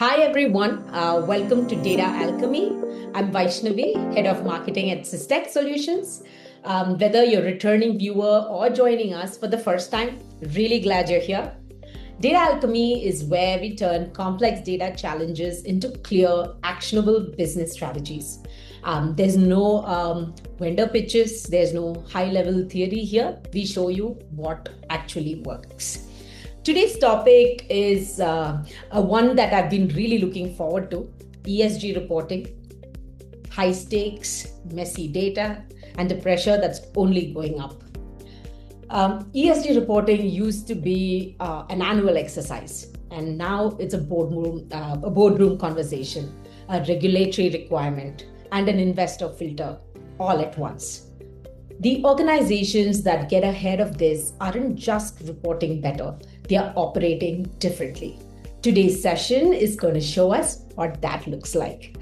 Hi everyone, welcome to Data Alchemy. I'm Vaishnavi, Head of Marketing at Systech Solutions. Whether you're a returning viewer or joining us for the first time, really glad you're here. Data Alchemy is where we turn complex data challenges into clear, actionable business strategies. There's no vendor pitches, there's no high-level theory here. We show you what actually works. Today's topic is one that I've been really looking forward to: ESG reporting, high stakes, messy data, and the pressure that's only going up. ESG reporting used to be an annual exercise, and now it's a boardroom conversation, a regulatory requirement, and an investor filter all at once. The organizations that get ahead of this aren't just reporting better, they are operating differently. Today's session is going to show us what that looks like.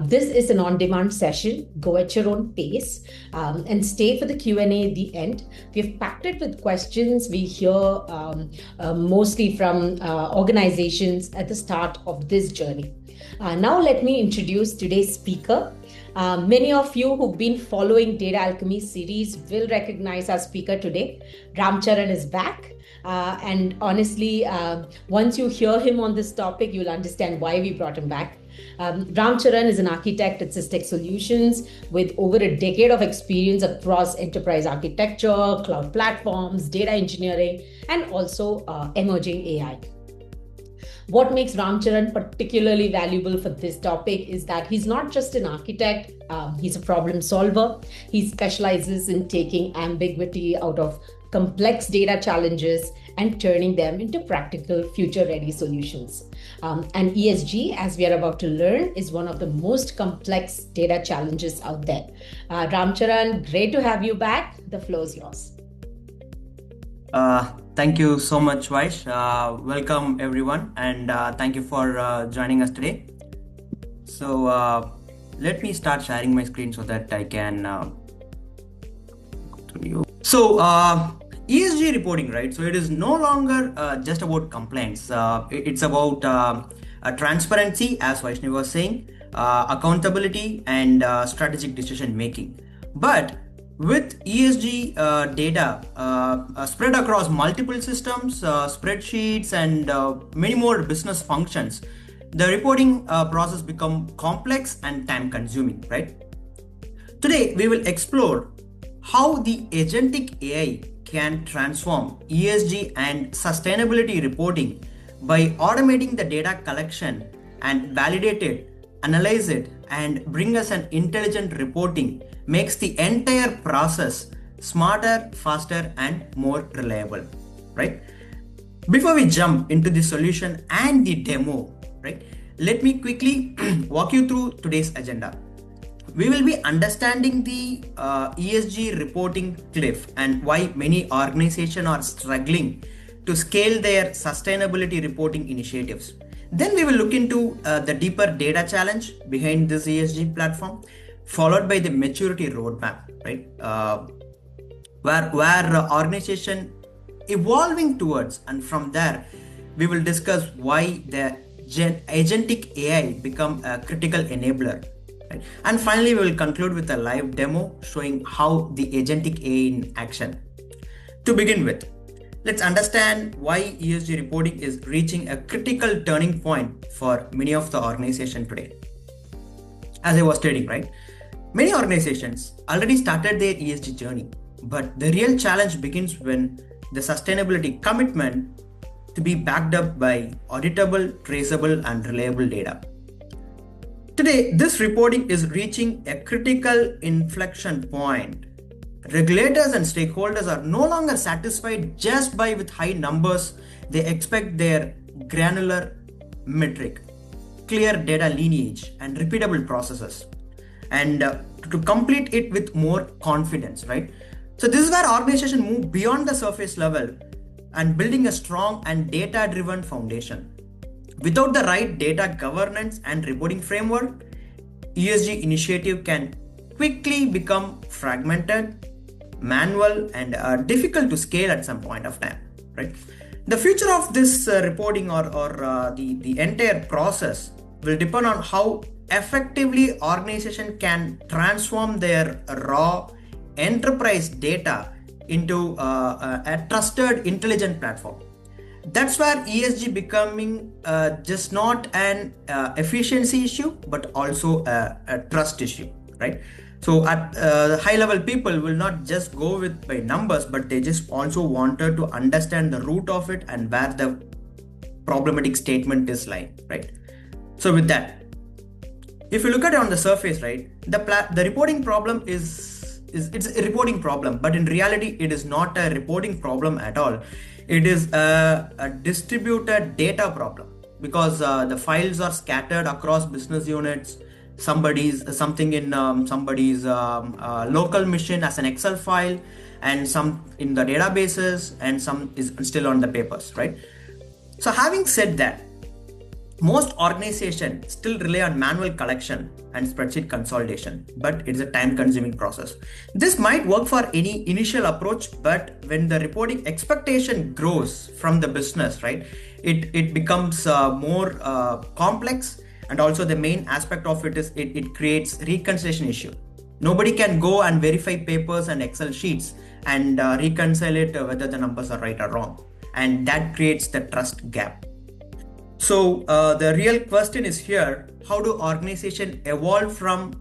This is an on-demand session. Go at your own pace and stay for the Q&A at the end. We've packed it with questions we hear mostly from organizations at the start of this journey. Now let me introduce today's speaker. Many of you who've been following Data Alchemy series will recognize our speaker today. Ramcharan is back. And honestly, once you hear him on this topic, you'll understand why we brought him back. Ramcharan is an architect at Systech Solutions with over a decade of experience across enterprise architecture, cloud platforms, data engineering, and also emerging AI. What makes Ramcharan particularly valuable for this topic is that he's not just an architect, he's a problem solver. He specializes in taking ambiguity out of complex data challenges and turning them into practical future-ready solutions. And ESG, as we are about to learn, is one of the most complex data challenges out there. Ramcharan, great to have you back. The floor is yours. Thank you so much, Vaish. Welcome everyone, and thank you for joining us today. So let me start sharing my screen so that I can to you. So ESG reporting, right? So it is no longer just about compliance. It's about transparency, as Vaishnavi was saying, accountability, and strategic decision making. But with ESG data spread across multiple systems, spreadsheets, and many more business functions, the reporting process becomes complex and time-consuming, right? Today, we will explore how the Agentic AI can transform ESG and sustainability reporting by automating the data collection and validate it, analyze it, and bring us an intelligent reporting makes the entire process smarter, faster, and more reliable, right? Before we jump into the solution and the demo, right, let me quickly walk you through today's agenda. We will be understanding the ESG reporting cliff and why many organizations are struggling to scale their sustainability reporting initiatives. Then we will look into the deeper data challenge behind this ESG platform, followed by the maturity roadmap, right? Where organization evolving towards, and from there we will discuss why the agentic AI become a critical enabler. Right? And finally, we will conclude with a live demo showing how the agentic AI in action. To begin with, let's understand why ESG reporting is reaching a critical turning point for many of the organizations today. As I was stating, right? Many organizations already started their ESG journey, but the real challenge begins when the sustainability commitment to be backed up by auditable, traceable, and reliable data. Today, this reporting is reaching a critical inflection point. Regulators and stakeholders are no longer satisfied just with high numbers. They expect their granular metric, clear data lineage, and repeatable processes, and to complete it with more confidence, right? So this is where organizations move beyond the surface level and building a strong and data-driven foundation. Without the right data governance and reporting framework, ESG initiative can quickly become fragmented, manual, and difficult to scale at some point of time, right? The future of this reporting or the entire process will depend on how effectively organization can transform their raw enterprise data into a trusted intelligent platform. That's where ESG becoming just not an efficiency issue, but also a trust issue, right? So at high level, people will not just go with by numbers, but they just also wanted to understand the root of it and where the problematic statement is lying, right? So with that, if you look at it on the surface, right, the reporting problem is it's a reporting problem, but in reality, it is not a reporting problem at all. It is a distributed data problem because the files are scattered across business units. Something in somebody's local machine as an Excel file, and some in the databases, and some is still on the papers, right? So having said that, most organizations still rely on manual collection and spreadsheet consolidation, but it's a time-consuming process. This might work for any initial approach, but when the reporting expectation grows from the business, right, it becomes more complex. And also the main aspect of it is it creates reconciliation issue. Nobody can go and verify papers and Excel sheets and reconcile it whether the numbers are right or wrong. And that creates the trust gap. So the real question is here, how do organizations evolve from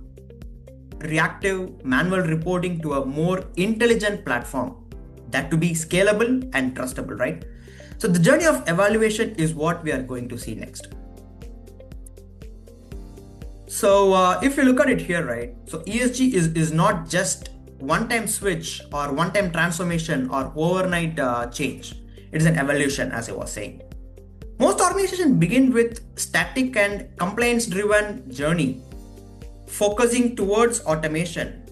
reactive manual reporting to a more intelligent platform that to be scalable and trustable, right? So the journey of evaluation is what we are going to see next. So if you look at it here, right, so ESG is not just one-time switch or one-time transformation or overnight change. It is an evolution, as I was saying. Most organizations begin with static and compliance-driven journey, focusing towards automation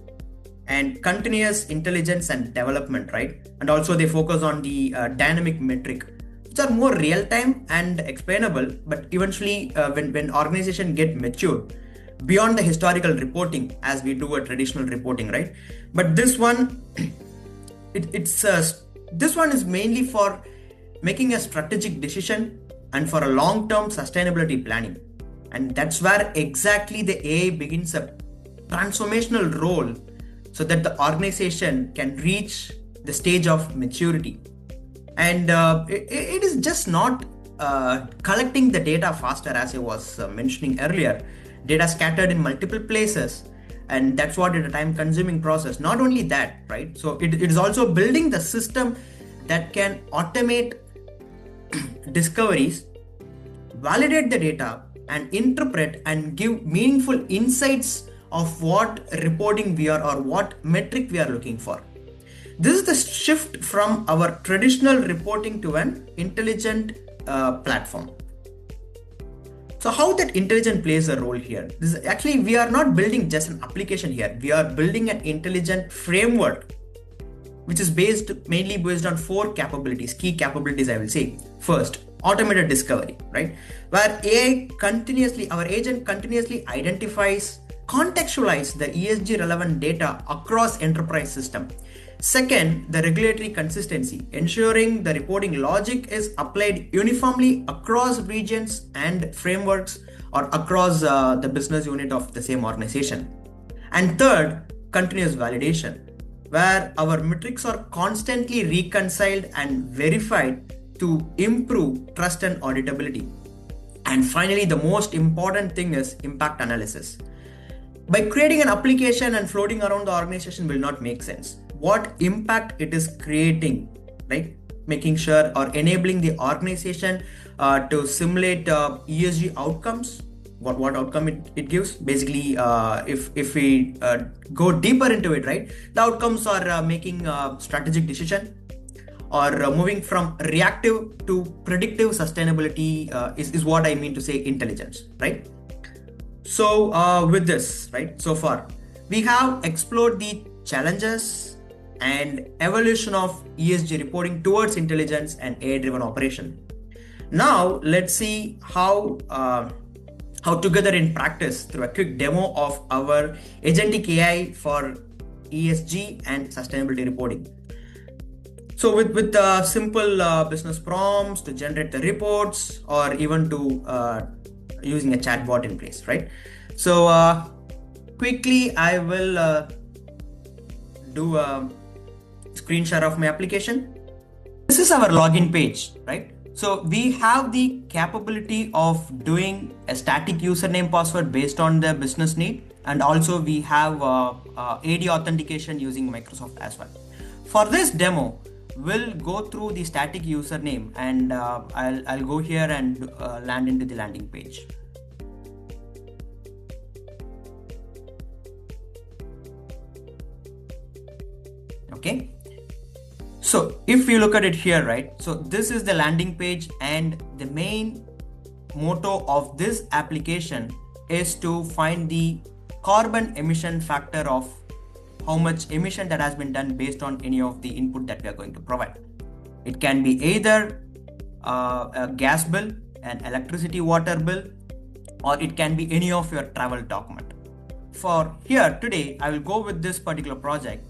and continuous intelligence and development, right? And also they focus on the dynamic metric, which are more real-time and explainable, but eventually when organizations get mature, beyond the historical reporting as we do a traditional reporting, right? But this one, this one is mainly for making a strategic decision and for a long-term sustainability planning. And that's where exactly the AI begins a transformational role so that the organization can reach the stage of maturity. And it is just not collecting the data faster, as I was mentioning earlier. Data scattered in multiple places, and that's what is a time-consuming process. Not only that, right? So it is also building the system that can automate discoveries, validate the data, and interpret and give meaningful insights of what reporting we are or what metric we are looking for. This is the shift from our traditional reporting to an intelligent platform. So how that intelligence plays a role here? This is actually, we are not building just an application here. We are building an intelligent framework, which is mainly based on 4 capabilities, key capabilities, I will say. First, automated discovery, right? Where our agent continuously identifies, contextualize the ESG relevant data across enterprise system. Second, the regulatory consistency, ensuring the reporting logic is applied uniformly across regions and frameworks or across the business unit of the same organization. And third, continuous validation, where our metrics are constantly reconciled and verified to improve trust and auditability. And finally, the most important thing is impact analysis. By creating an application and floating around the organization will not make sense. What impact it is creating, right? Making sure or enabling the organization to simulate ESG outcomes, what outcome it gives. Basically, if we go deeper into it, right? The outcomes are making a strategic decision or moving from reactive to predictive sustainability is what I mean to say intelligence, right? So with this, right, so far, we have explored the challenges and evolution of ESG reporting towards intelligence and AI-driven operation. Now, let's see how together in practice through a quick demo of our Agentic AI for ESG and sustainability reporting. So with simple business prompts to generate the reports, or even to using a chatbot in place, right? So quickly I will do a screen share of my application. This is our login page, right? So we have the capability of doing a static username password based on the business need, and also we have AD authentication using Microsoft as well. For this demo, we'll go through the static username, and I'll go here and land into the landing page. Okay. So if you look at it here, right? So this is the landing page, and the main motto of this application is to find the carbon emission factor of how much emission that has been done based on any of the input that we are going to provide. It can be either a gas bill, an electricity water bill, or it can be any of your travel document. For here today, I will go with this particular project.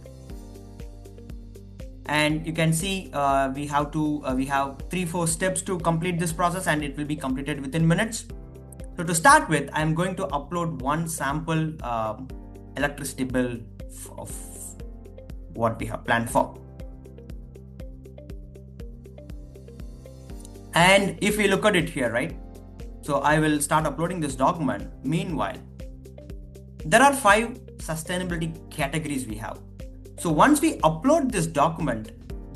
And you can see we have 3-4 steps to complete this process, and it will be completed within minutes. So to start with, I'm going to upload one sample electricity bill of what we have planned for. And if we look at it here, right? So I will start uploading this document. Meanwhile, there are 5 sustainability categories we have. So once we upload this document,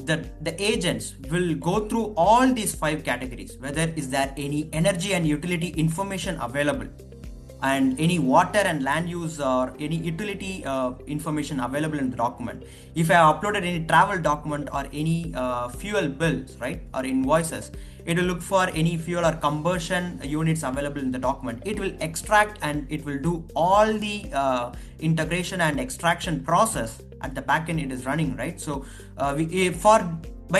the agents will go through all these 5 categories, whether is there any energy and utility information available, and any water and land use or any utility information available in the document. If I have uploaded any travel document or any fuel bills, right, or invoices, it will look for any fuel or combustion units available in the document. It will extract, and it will do all the integration and extraction process at the backend. It is running, right? So by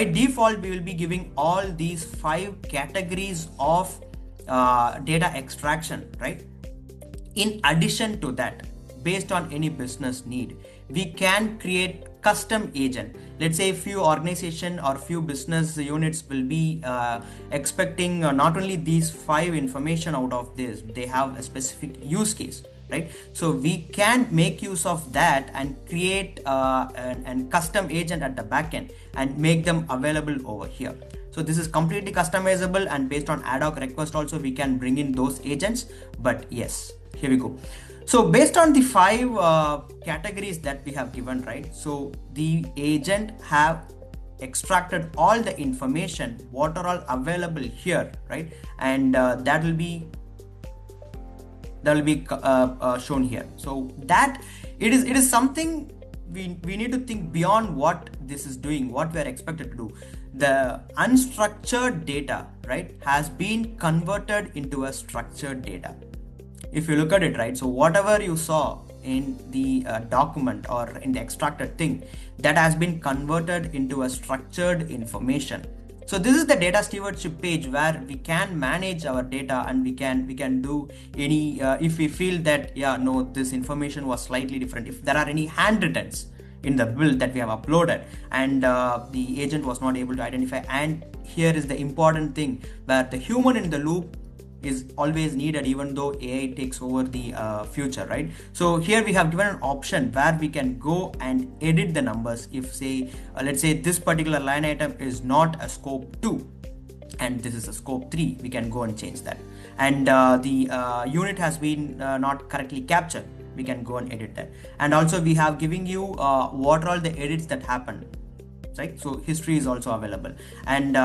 default, we will be giving all these 5 categories of data extraction, right? In addition to that, based on any business need, we can create custom agent. Let's say few organization or few business units will be expecting not only these 5 information out of this, they have a specific use case, right? So we can make use of that and create an custom agent at the backend and make them available over here. So this is completely customizable, and based on ad hoc request also we can bring in those agents. But yes, here we go. So based on the 5 categories that we have given, right? So the agent have extracted all the information what are all available here, right? And that will be shown here. So that it is something we need to think beyond what this is doing, what we are expected to do. The unstructured data, right, has been converted into a structured data. If you look at it, right, so whatever you saw in the document or in the extracted thing, that has been converted into a structured information. So this is the data stewardship page where we can manage our data, and we can do any if we feel that this information was slightly different, if there are any handwrittens in the bill that we have uploaded and the agent was not able to identify. And here is the important thing, where the human in the loop is always needed, even though AI takes over the future, right? So here we have given an option where we can go and edit the numbers. If say let's say this particular line item is not a scope 2 and this is a scope 3, we can go and change that. And the unit has been not correctly captured, we can go and edit that. And also we have giving you what are all the edits that happen, right? So history is also available, and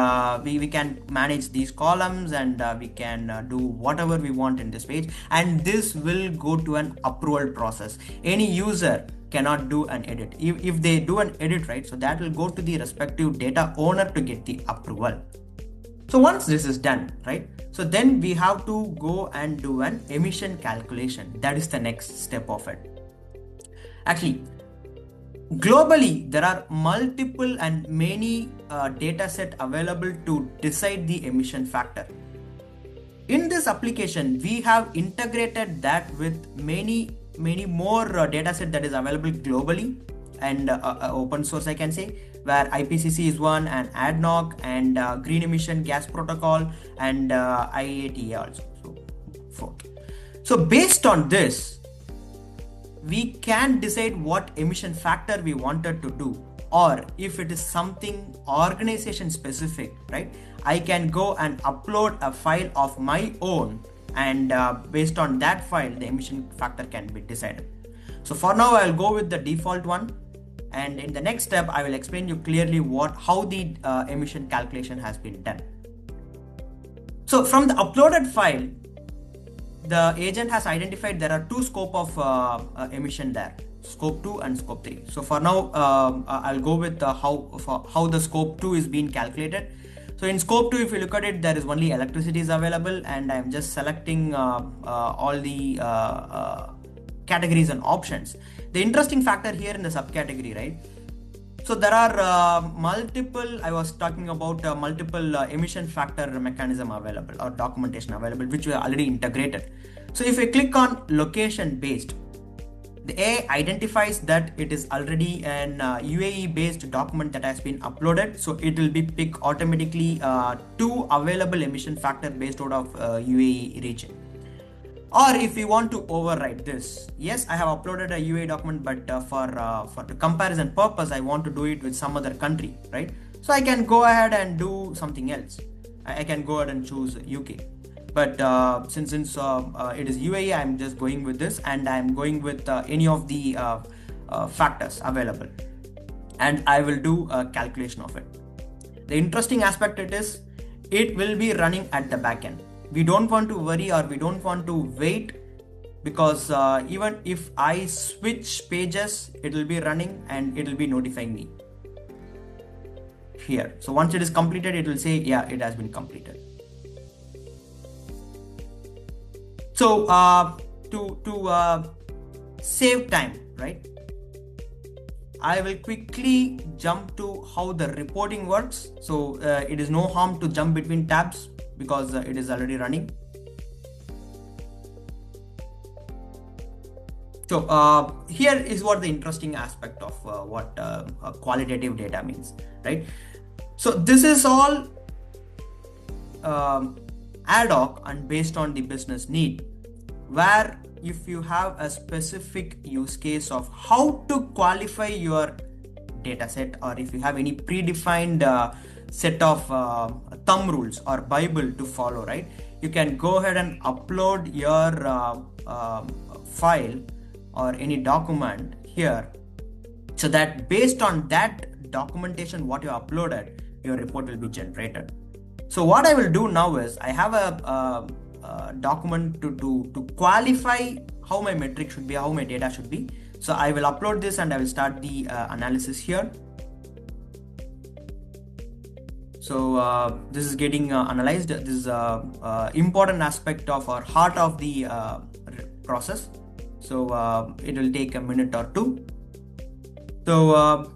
we can manage these columns, and we can do whatever we want in this page, and this will go to an approval process. Any user cannot do an edit. If they do an edit, right, so that will go to the respective data owner to get the approval. So once this is done, right, so then we have to go and do an emission calculation. That is the next step of it. Actually, globally, there are multiple and many data set available to decide the emission factor. In this application, we have integrated that with many more data set that is available globally and open source, I can say, where IPCC is one, and ADNOC, and Green Emission Gas Protocol, and IATA also. So fourth. So based on this, we can decide what emission factor we wanted to do, or if it is something organization specific, right? I can go and upload a file of my own, and based on that file, the emission factor can be decided. So for now, I'll go with the default one, and in the next step, I will explain you clearly how the emission calculation has been done. So from the uploaded file, the agent has identified there are two scope of emission there, scope 2 and scope 3. So for now, I'll go with how the scope 2 is being calculated. So in scope 2, if you look at it, there is only electricity is available, and I'm just selecting all the categories and options. The interesting factor here in the subcategory, right? So there are multiple, I was talking about multiple emission factor mechanism available or documentation available, which we are already integrated. So if we click on location based, the AI identifies that it is already an UAE based document that has been uploaded. So it will be pick automatically two available emission factor based out of UAE region. Or if we want to override this, yes, I have uploaded a UAE document, but for the comparison purpose, I want to do it with some other country, right? So I can go ahead and do something else. I can go ahead and choose UK. But since it is UAE, I'm just going with this, and I'm going with any of the factors available, and I will do a calculation of it. The interesting aspect it will be running at the backend. We don't want to worry, or we don't want to wait, because even if I switch pages, it will be running and it will be notifying me here. So once it is completed, it will say, yeah, it has been completed. So to save time, right? I will quickly jump to how the reporting works. So it is no harm to jump between tabs, because it is already running. So here is what the interesting aspect of what qualitative data means, right? So this is all ad hoc and based on the business need, where if you have a specific use case of how to qualify your data set, or if you have any predefined set of thumb rules or Bible to follow, right? You can go ahead and upload your file or any document here, so that based on that documentation what you uploaded, your report will be generated. So what I will do now is I have a document to qualify how my metric should be, how my data should be. So I will upload this and I will start the analysis here. So this is getting analyzed. This is important aspect of or heart of the process. So it will take a minute or two. So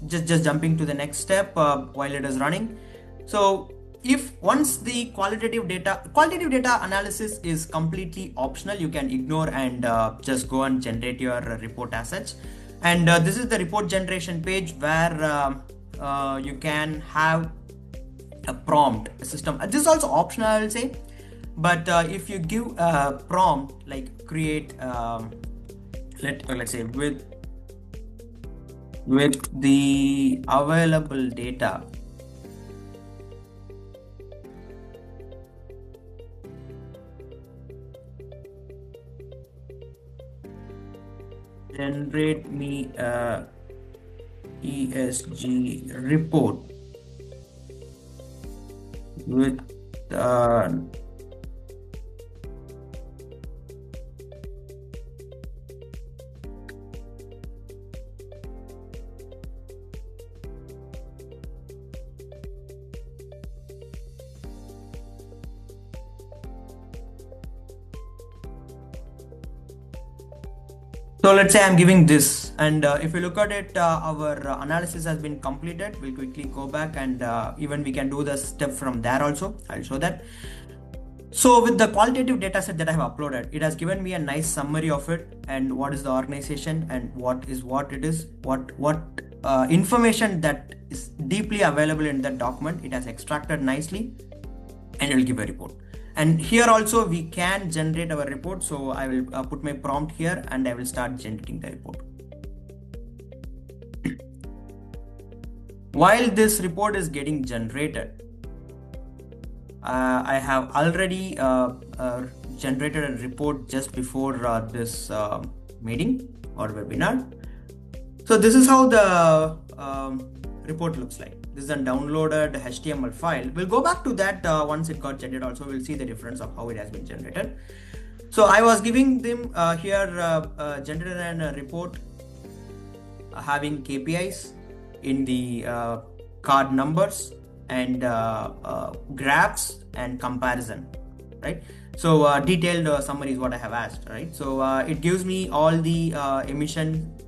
just jumping to the next step while it is running. So if once the qualitative data analysis is completely optional, you can ignore and just go and generate your report as such. And this is the report generation page where you can have a prompt, a system. This is also optional, I will say. But if you give a prompt like create, let's say with the available data, generate me a ESG report with so let's say I'm giving this, and if you look at it, our analysis has been completed. We'll quickly go back and even we can do the step from there also. I'll show that. So with the qualitative data set that I have uploaded, it has given me a nice summary of it and what is the organization and what it is, what information that is deeply available in that document. It has extracted nicely and it will give a report. And here also we can generate our report. So I will put my prompt here and I will start generating the report. While this report is getting generated, I have already generated a report just before this meeting or webinar. So this is how the report looks like. This is a downloaded HTML file. We'll go back to that once it got generated. Also, we'll see the difference of how it has been generated. So I was giving them here generated a report having KPIs in the card numbers and graphs and comparison, right? So detailed summary is what I have asked, right? So it gives me all the emission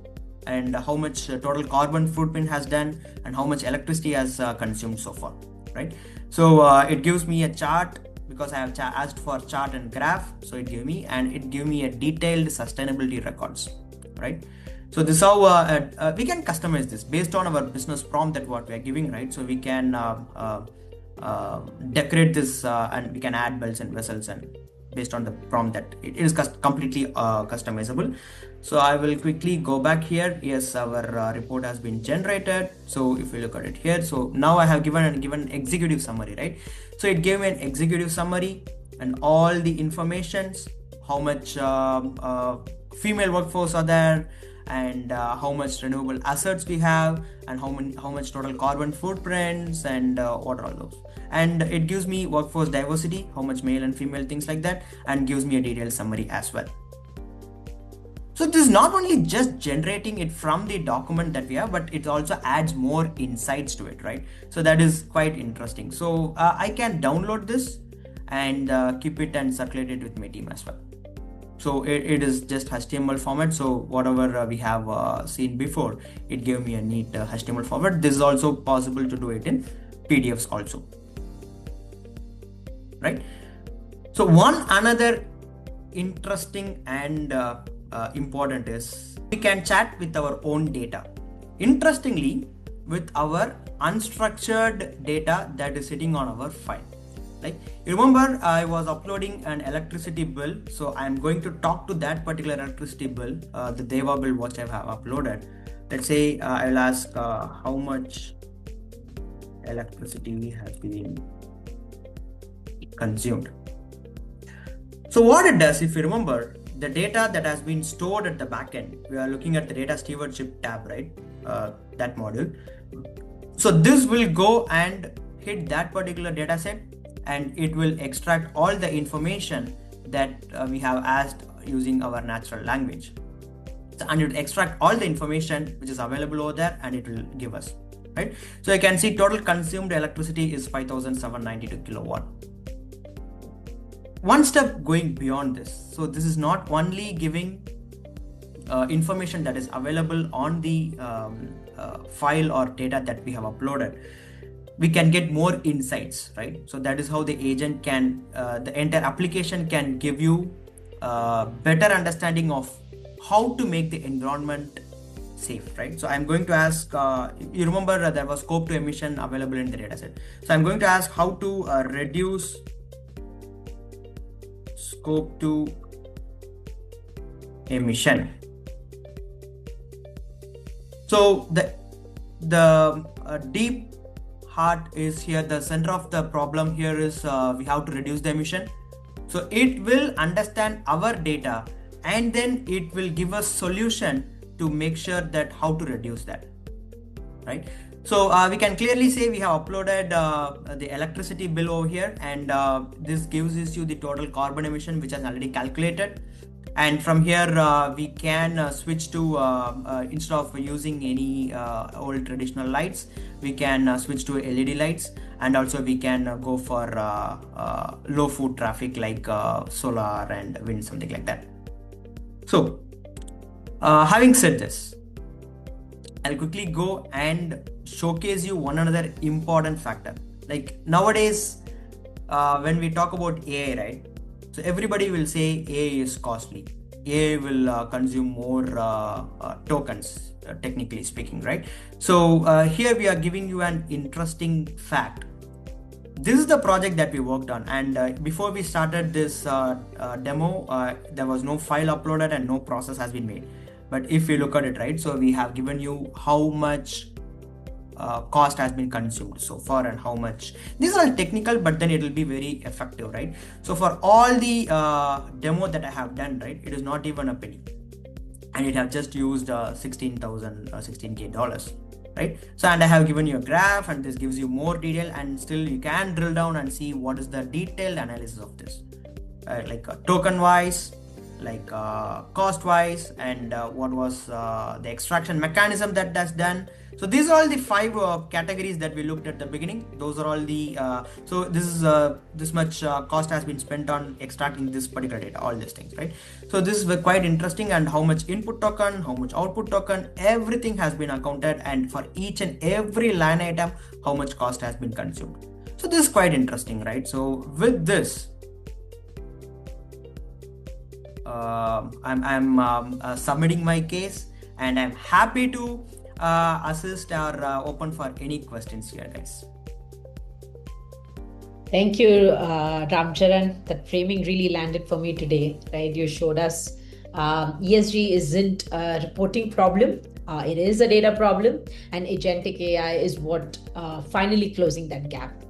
and how much total carbon footprint has done and how much electricity has consumed so far, right? So it gives me a chart because I have asked for chart and graph. So it gave me a detailed sustainability records, right? So this is how we can customize this based on our business prompt that what we are giving, right? So we can decorate this and we can add bells and whistles and based on the prompt that it is completely customizable. So I will quickly go back here. Yes, our report has been generated. So if you look at it here, so now I have given executive summary, right? So it gave me an executive summary and all the informations, how much female workforce are there, and how much renewable assets we have, and how much total carbon footprints, and what are all those. And it gives me workforce diversity, how much male and female, things like that, and gives me a detailed summary as well. So this is not only just generating it from the document that we have, but it also adds more insights to it, right? So that is quite interesting. So I can download this and keep it and circulate it with my team as well. So it is just HTML format. So whatever we have seen before, it gave me a neat HTML format. This is also possible to do it in PDFs also, right? So one another interesting and important is we can chat with our own data. Interestingly, with our unstructured data that is sitting on our file. Like, you remember I was uploading an electricity bill, so I'm going to talk to that particular electricity bill, the Deva bill which I have uploaded. Let's say I'll ask how much electricity has been consumed. So what it does, if you remember, the data that has been stored at the backend, we are looking at the data stewardship tab, right? That module. So this will go and hit that particular data set, and it will extract all the information that we have asked using our natural language. And it will extract all the information which is available over there, and it will give us, right? So you can see total consumed electricity is 5,792 kilowatt. One step going beyond this. So this is not only giving information that is available on the file or data that we have uploaded. We can get more insights, right? So that is how the agent can, the entire application can give you a better understanding of how to make the environment safe, right? So I'm going to ask, you remember there was scope to emission available in the dataset. So I'm going to ask how to reduce scope to emission. So the deep heart is here. The center of the problem here is we have to reduce the emission. So it will understand our data and then it will give us solution to make sure that how to reduce that, right? So we can clearly say we have uploaded the electricity bill over here, and this gives you the total carbon emission which is already calculated. And from here we can switch to instead of using any old traditional lights, we can switch to LED lights, and also we can go for low foot traffic like solar and wind, something like that. So having said this, I'll quickly go and showcase you one another important factor. Like nowadays when we talk about AI, right? So everybody will say AI is costly. AI will consume more tokens, technically speaking, right? So here we are giving you an interesting fact. This is the project that we worked on, and before we started this demo, there was no file uploaded and no process has been made. But if you look at it, right, so we have given you how much cost has been consumed so far and how much. These are all technical, but then it will be very effective, right? So for all the demo that I have done, right, it is not even a penny, and it have just used $16K, right? So, and I have given you a graph, and this gives you more detail, and still you can drill down and see what is the detailed analysis of this, like token wise, like cost wise, and what was the extraction mechanism that that's done. So these are all the 5 categories that we looked at the beginning. Those are all the so this is this much cost has been spent on extracting this particular data, all these things, right? So this is quite interesting, and how much input token, how much output token, everything has been accounted, and for each and every line item how much cost has been consumed. So this is quite interesting, right? So with this, I'm submitting my case, and I'm happy to assist or open for any questions here, guys. Thank you, Ramcharan. That framing really landed for me today, right? You showed us ESG isn't a reporting problem. It is a data problem, and agentic AI is what finally closing that gap.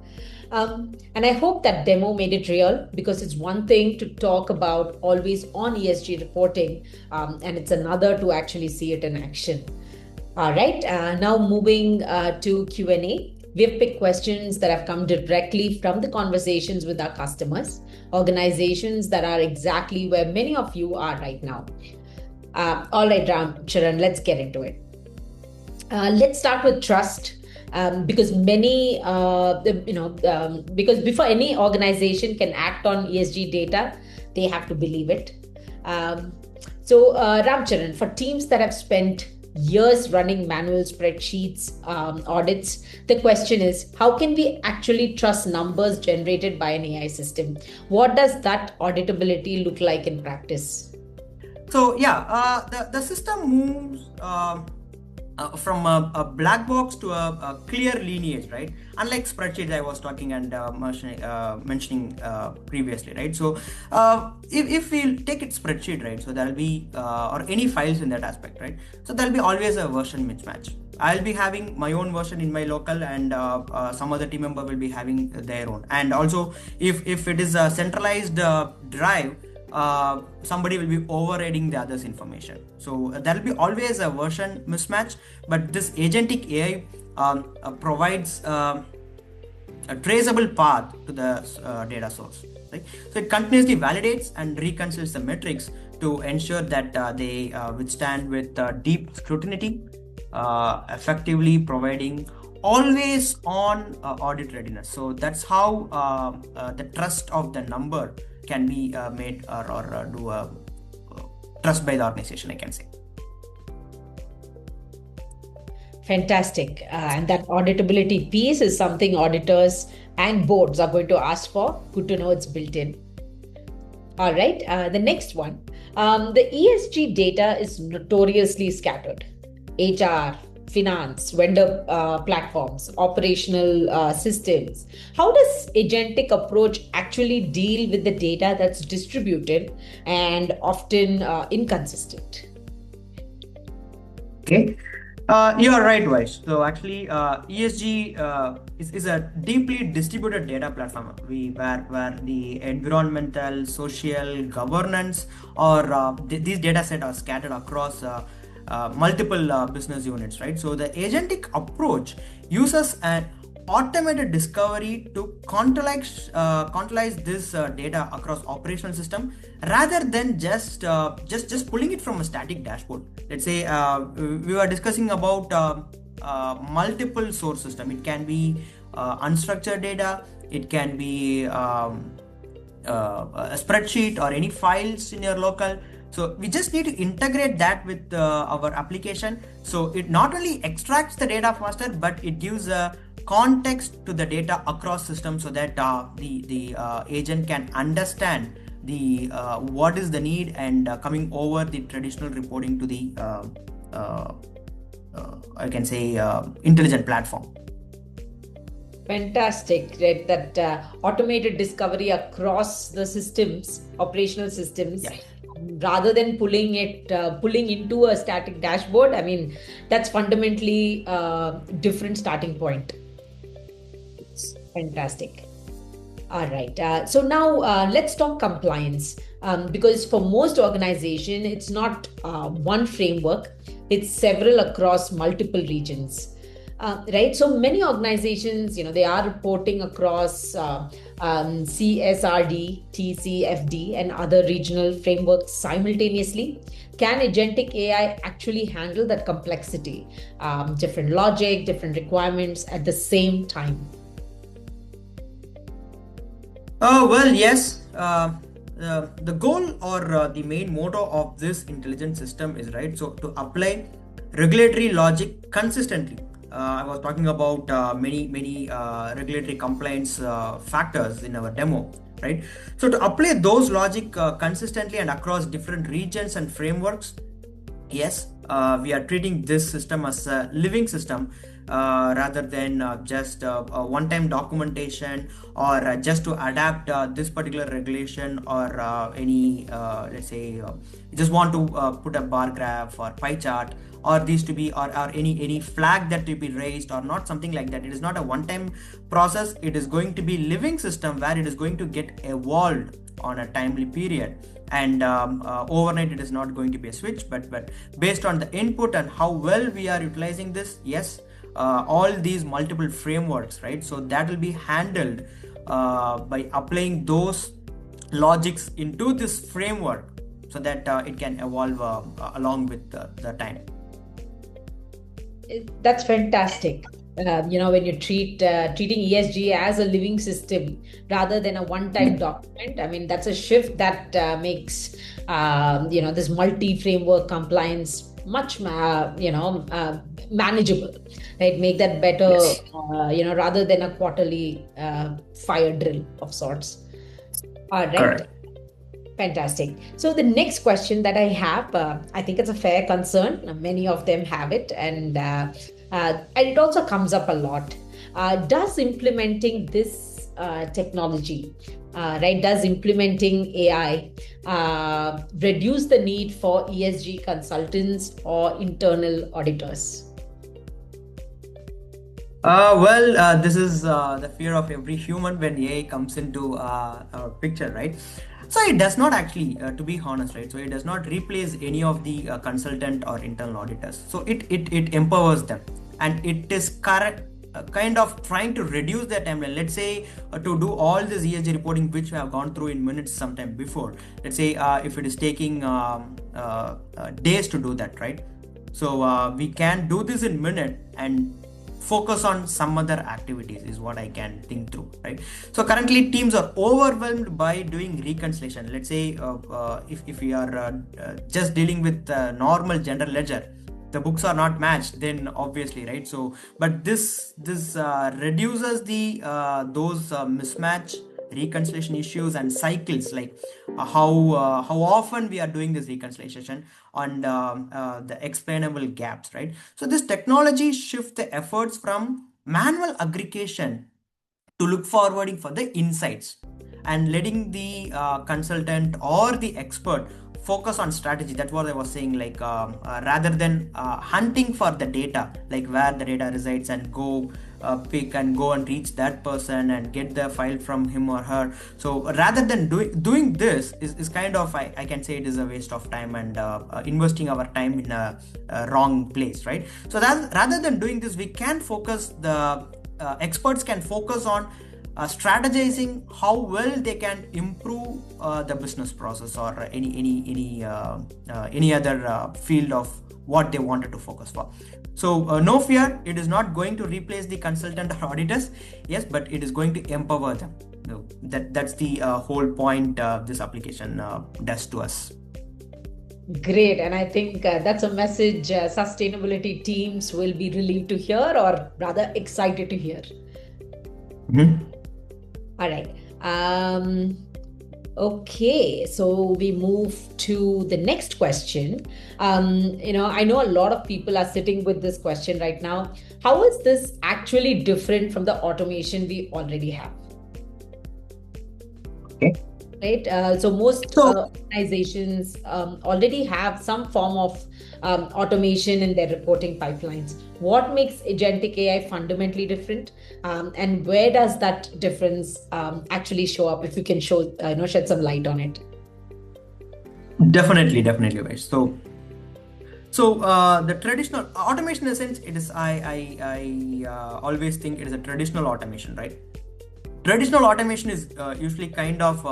And I hope that demo made it real, because it's one thing to talk about always on ESG reporting, and it's another to actually see it in action. All right, now moving to Q&A. We have picked questions that have come directly from the conversations with our customers, organizations that are exactly where many of you are right now. All right, Ramcharan, let's get into it. Let's start with trust. Because many, because before any organization can act on ESG data, they have to believe it. So Ramcharan, for teams that have spent years running manual spreadsheets, audits, the question is, how can we actually trust numbers generated by an AI system? What does that auditability look like in practice? So yeah, the system moves from a black box to a clear lineage, right? Unlike spreadsheets I was talking and mentioning previously, right? So if we take it spreadsheet, right, so there'll be or any files in that aspect, right? So there'll be always a version mismatch. I'll be having my own version in my local, and some other team member will be having their own. And also, if it is a centralized drive, somebody will be overriding the other's information. So there will be always a version mismatch, but this agentic AI provides a traceable path to the data source, right? So it continuously validates and reconciles the metrics to ensure that they withstand with deep scrutiny, effectively providing always on audit readiness. So that's how the trust of the number can be made or do a trust by the organization, I can say. Fantastic. And that auditability piece is something auditors and boards are going to ask for. Good to know it's built in. All right, the next one. The ESG data is notoriously scattered. HR, finance, vendor platforms, operational systems. How does agentic approach actually deal with the data that's distributed and often inconsistent? Okay. You are right, Vice. So actually, ESG is a deeply distributed data platform where the environmental, social, governance, or these data sets are scattered across multiple business units, right? So the agentic approach uses an automated discovery to quantize this data across operational system, rather than just pulling it from a static dashboard. Let's say we were discussing about multiple source system. It can be unstructured data, it can be a spreadsheet or any files in your local. So we just need to integrate that with our application. So it not only extracts the data faster, but it gives a context to the data across systems, so that the agent can understand the what is the need, and coming over the traditional reporting to the I can say intelligent platform. Fantastic, right? That automated discovery across the systems, operational systems, Yeah. rather than pulling into a static dashboard. I mean, that's fundamentally a different starting point. Fantastic. All right. So now let's talk compliance. Because for most organization, it's not one framework; it's several across multiple regions. Right. So many organizations, they are reporting across CSRD, TCFD, and other regional frameworks simultaneously. Can agentic AI actually handle that complexity, different logic, different requirements at the same time? Well, yes. The goal or the main motto of this intelligent system is right. So to apply regulatory logic consistently. I was talking about many regulatory compliance factors in our demo, right? So to apply those logic consistently and across different regions and frameworks, yes, we are treating this system as a living system rather than just a one-time documentation, or just to adapt this particular regulation, or any let's say you just want to put a bar graph or pie chart, or these to be, or any flag that to be raised, or not something like that. It is not a one-time process. It is going to be living system where it is going to get evolved on a timely period, and overnight it is not going to be a switch, but based on the input and how well we are utilizing this, yes, all these multiple frameworks, right? So that will be handled by applying those logics into this framework, so that it can evolve along with the time. That's fantastic. When you treating ESG as a living system rather than a one-time document, I mean, that's a shift that makes this multi-framework compliance much manageable, right? Make that better, Yes. Rather than a quarterly fire drill of sorts. All right. Correct. Fantastic. So the next question that I have, I think it's a fair concern. Many of them have it, and it also comes up a lot. Does implementing this technology, right? Does implementing AI reduce the need for ESG consultants or internal auditors? This is the fear of every human when AI comes into our picture, right? So it does not actually, to be honest, right? So it does not replace any of the consultant or internal auditors. So it empowers them, and it is kind of trying to reduce their timeline. Let's say to do all this ESG reporting, which we have gone through in minutes sometime before. Let's say if it is taking days to do that, right? So we can do this in minute and focus on some other activities, is what I can think through, right? So currently teams are overwhelmed by doing reconciliation. Let's say if we are just dealing with normal general ledger, the books are not matched, then obviously, right? So but this reduces the those mismatch reconciliation issues and cycles, like how often we are doing this reconciliation on the explainable gaps, right? So this technology shifts the efforts from manual aggregation to look forwarding for the insights, and letting the consultant or the expert focus on strategy. That's what I was saying, like rather than hunting for the data, like where the data resides, and go pick and go and reach that person and get the file from him or her. So rather than doing this is kind of, I can say it is a waste of time, and investing our time in a wrong place, right? So that rather than doing this, we can focus, the experts can focus on strategizing how well they can improve the business process, or any other field of what they wanted to focus for. So no fear, it is not going to replace the consultant or auditors, yes, but it is going to empower them. That's the whole point this application does to us. Great. And I think that's a message sustainability teams will be relieved to hear, or rather excited to hear. Mm-hmm. All right. Okay, so we move to the next question. I know a lot of people are sitting with this question right now. How is this actually different from the automation we already have? Okay. Right. So most So organizations already have some form of automation in their reporting pipelines. What makes agentic AI fundamentally different, and where does that difference actually show up? If you can shed some light on it. definitely, Vash. So the traditional automation, in a sense, it is. I always think it is a traditional automation, right? Traditional automation is usually kind of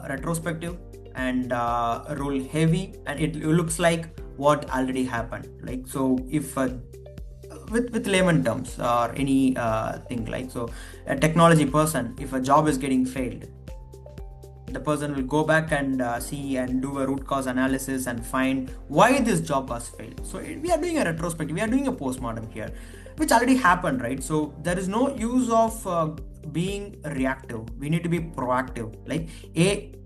retrospective and rule heavy, and it looks like what already happened. Like, so if with layman terms or any thing, like, so a technology person, if a job is getting failed, the person will go back and see and do a root cause analysis and find why this job was failed. So we are doing a retrospective, we are doing a postmortem here, which already happened, right? So there is no use of being reactive. We need to be proactive. Like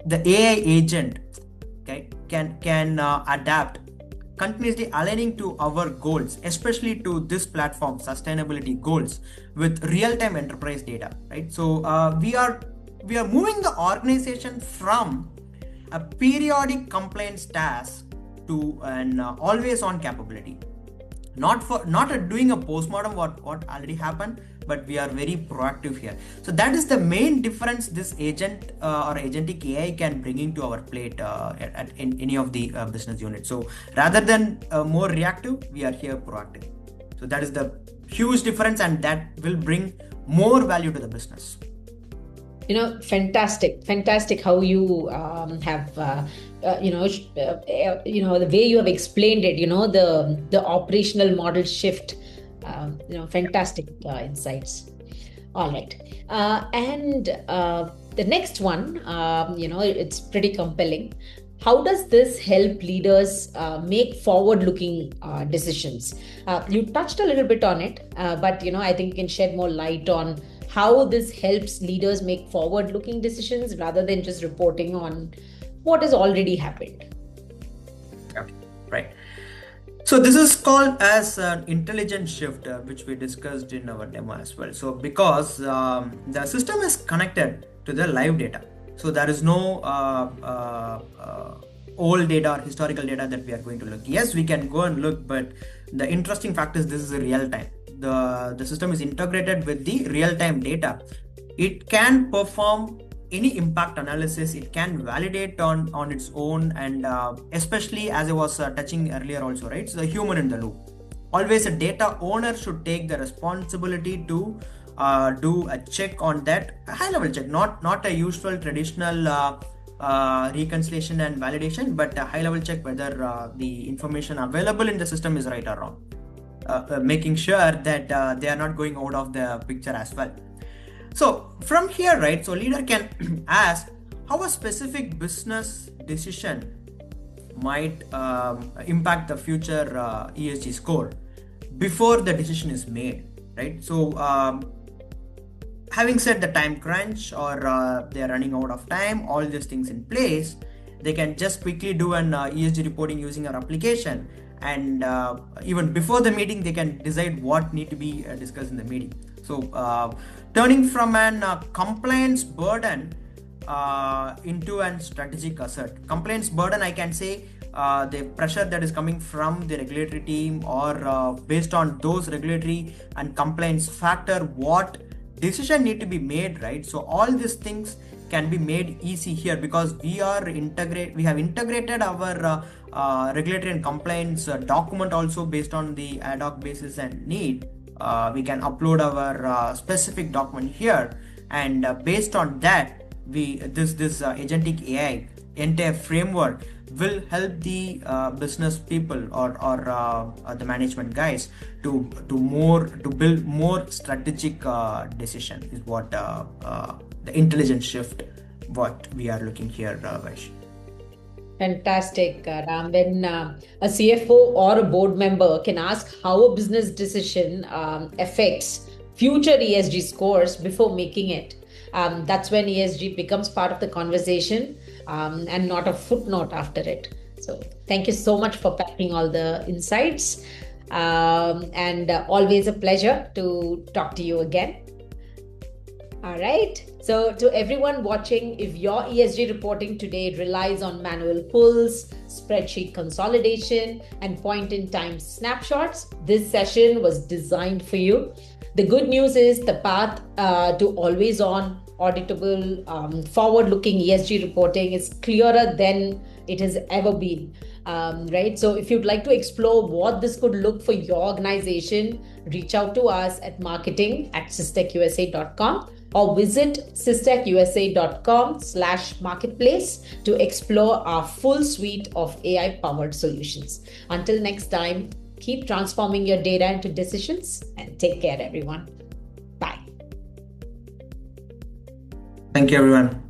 the AI agent, okay, can adapt, continuously aligning to our goals, especially to this platform sustainability goals with real-time enterprise data, right? So we are moving the organization from a periodic compliance task to an always on capability. Not doing a postmortem what already happened, but we are very proactive here. So that is the main difference this agent or agentic AI can bringing to our plate in any of the business units. So rather than more reactive, we are here proactive. So that is the huge difference, and that will bring more value to the business. Fantastic how you have the way you have explained it, the operational model shift. Fantastic insights. All right. And the next one, it's pretty compelling. How does this help leaders make forward-looking decisions? You touched a little bit on it, but I think you can shed more light on how this helps leaders make forward-looking decisions rather than just reporting on what has already happened. Okay, right. So this is called as an intelligent shift, which we discussed in our demo as well. So because the system is connected to the live data, so there is no old data or historical data that we are going to look. Yes, we can go and look, but the interesting fact is this is a real time. The system is integrated with the real time data. It can perform any impact analysis, it can validate on its own, and especially as I was touching earlier also, right? So the human in the loop, always a data owner should take the responsibility to do a check on that, a high level check, not a usual traditional reconciliation and validation, but a high level check whether the information available in the system is right or wrong, making sure that they are not going out of the picture as well. So from here, right, so leader can ask how a specific business decision might impact the future ESG score before the decision is made, right? So having said the time crunch or they are running out of time, all these things in place, they can just quickly do an ESG reporting using our application, and even before the meeting they can decide what need to be discussed in the meeting. So turning from an compliance burden into an strategic asset. Compliance burden, I can say the pressure that is coming from the regulatory team, or based on those regulatory and compliance factor, what decision need to be made, right? So all these things can be made easy here because we have integrated our regulatory and compliance document also based on the ad hoc basis and need. We can upload our specific document here, and based on that, this agentic AI entire framework will help the business people or the management guys to build more strategic decision, is what the intelligent shift what we are looking here, Vaish. Fantastic, Ram. When a CFO or a board member can ask how a business decision affects future ESG scores before making it, That's when ESG becomes part of the conversation and not a footnote after it. So thank you so much for packing all the insights. And always a pleasure to talk to you again. All right. So to everyone watching, if your ESG reporting today relies on manual pulls, spreadsheet consolidation, and point-in-time snapshots, this session was designed for you. The good news is the path to always-on, auditable, forward-looking ESG reporting is clearer than it has ever been. Right. So if you'd like to explore what this could look for your organization, reach out to us at marketing@systechusa.com or visit systechusa.com/marketplace to explore our full suite of AI-powered solutions. Until next time, keep transforming your data into decisions and take care, everyone. Bye. Thank you, everyone.